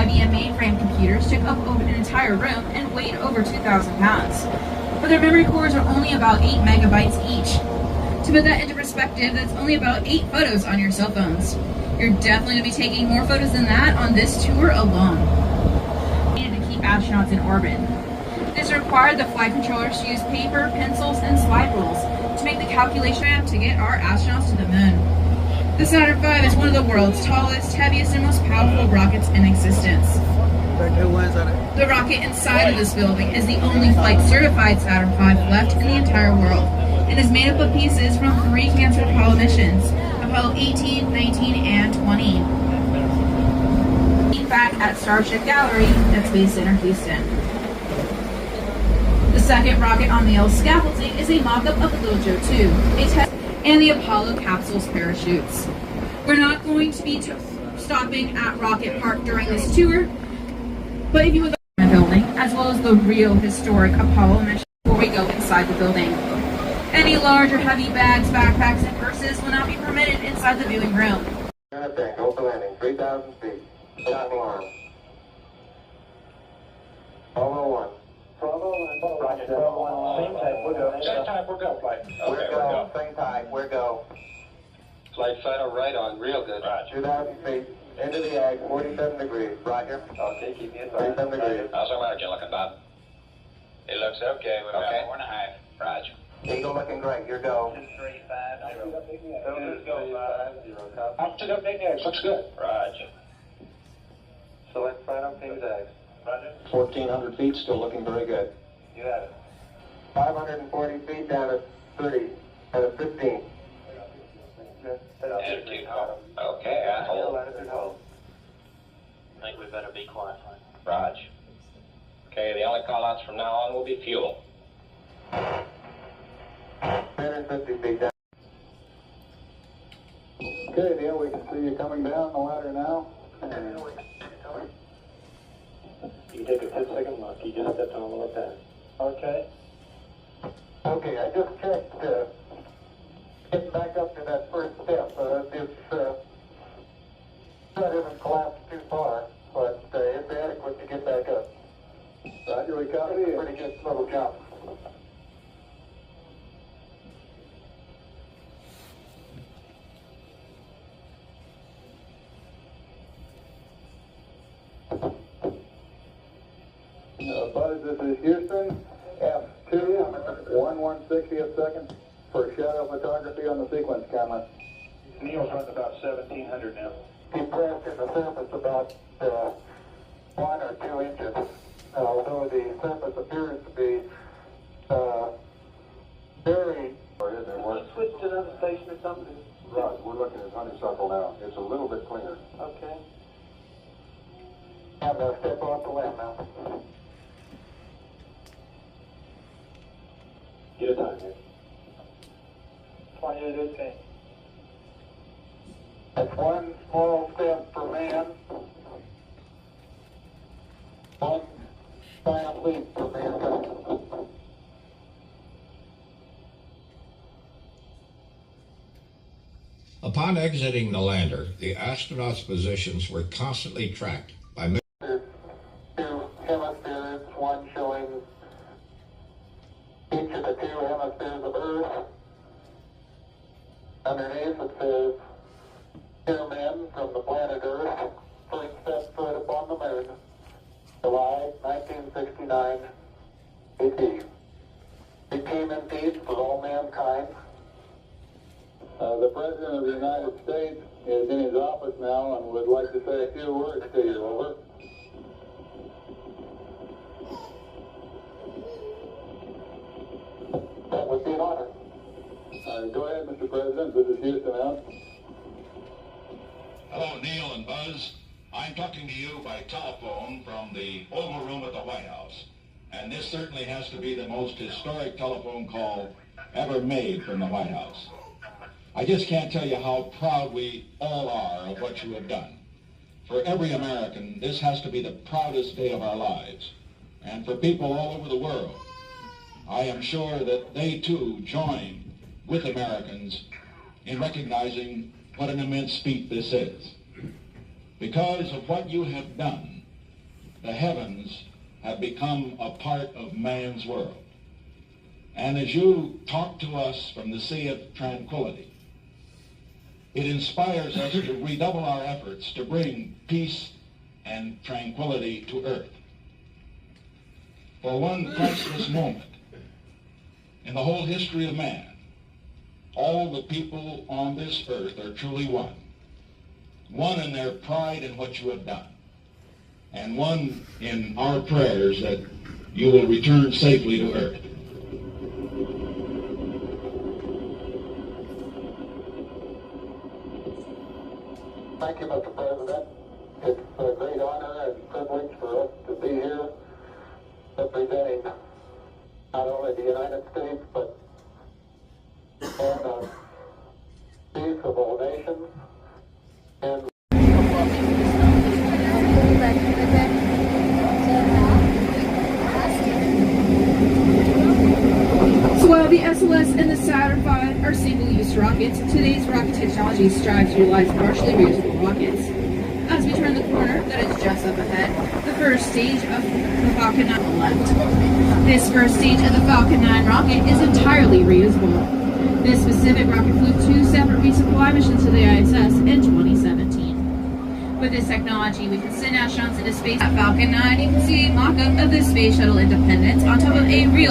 IBM mainframe computers took up over an entire room and weighed over 2,000 pounds. But their memory cores are only about 8 megabytes each. To put that into perspective, that's only about 8 photos on your cell phones. You're definitely going to be taking more photos than that on this tour alone. We needed to keep astronauts in orbit. This required the flight controllers to use paper, pencils, and slide rules to make the calculation to get our astronauts to the moon. The Saturn V is one of the world's tallest, heaviest, and most powerful rockets in existence. The rocket inside of this building is the only flight-certified Saturn V left in the entire world, and is made up of pieces from 3 canceled Apollo missions, Apollo 18, 19, and 20. Back at Starship Gallery at Space Center, Houston. The second rocket on the L scaffolding is a mock-up of the Little Joe 2, a test, and the Apollo capsule's parachutes. We're not going to be stopping at Rocket Park during this tour, but if you would like the building, as well as the real historic Apollo mission before we go inside the building. Any large or heavy bags, backpacks, and purses will not be permitted inside the viewing room. Go for landing, 3,000 feet. Stop alarm. Bravo 1. Bravo 1. Roger. Bravo 1. Same type, we're go. Same type, we're go, flight. Okay, We're go. Same type, we're go. Flight final right on, real good. Roger. 2,000 feet. Into the ag, 47 degrees. Roger. Okay, keep me in 47 degrees. How's our margin looking, Bob? It looks okay. We've got 4.5. Roger. Eagle looking great, your go. 235. Let's go. Altitude up, big eggs. Looks good. Roger. Select final King's eggs. Roger. 1,400 feet, still looking very good. You have it. 540 feet down at 30, at a 15. Attitude hold. Okay, I hold. Attitude hold. I think we better be quiet. Roger. Okay, the only call-outs from now on will be fuel. 350 feet down. Okay, Neil, we can see you coming down the ladder now. You take a 10-second look. You just stepped on the pad. Okay. Okay, I just checked, getting back up to that first step. That hasn't collapsed too far, but it's adequate to get back up. Roger, we copy. Pretty good little jump. Buzz, this is Houston. F2, 1/160th second for shadow photography on the sequence camera. Neil's running about 1,700 now. Depressed in the surface about 1 or 2 inches, although the surface appears to be very... Switch to another station or something. Right, we're looking at honeysuckle now. It's a little bit cleaner. Okay. And step off the lamp now. Get a time here. 28, okay. That's one small step for man, one giant leap for mankind. Upon exiting the lander, the astronauts' positions were constantly tracked by There's 2 hemispheres, one showing each of the 2 hemispheres of Earth. Underneath it says, "Here men from the planet Earth first set foot upon the moon, July 1969, AT. It came in peace with all mankind." The President of the United States is in his office now and would like to say a few words to you. Over. That would be an honor. Go ahead, Mr. President. This is Houston out. Hello, Neil and Buzz. I'm talking to you by telephone from the Oval Room at the White House. And this certainly has to be the most historic telephone call ever made from the White House. I just can't tell you how proud we all are of what you have done. For every American, this has to be the proudest day of our lives. And for people all over the world, I am sure that they too join with Americans in recognizing what an immense feat this is. Because of what you have done the heavens have become a part of man's world. And as you talk to us from the Sea of Tranquility, it inspires us to redouble our efforts to bring peace and tranquility to Earth. For one priceless moment in the whole history of man, all the people on this earth are truly one. One in their pride in what you have done, and one in our prayers that you will return safely to Earth. Thank you, Mr. President. It's a great honor and privilege for us to be here representing not only the United States, but and the peace of all nations. And So while the SLS and the Saturn V are single-use rockets, today's rocket technology strives to utilize partially reusable rockets. As we turn the corner that is just up ahead, the first stage of the Falcon 9 on the left. This first stage of the Falcon 9 rocket is entirely reusable. This specific rocket flew 2 separate resupply missions to the ISS in 2017. With this technology, we can send astronauts into space. At Falcon 9, you can see a mock-up of the Space Shuttle Independence on top of a real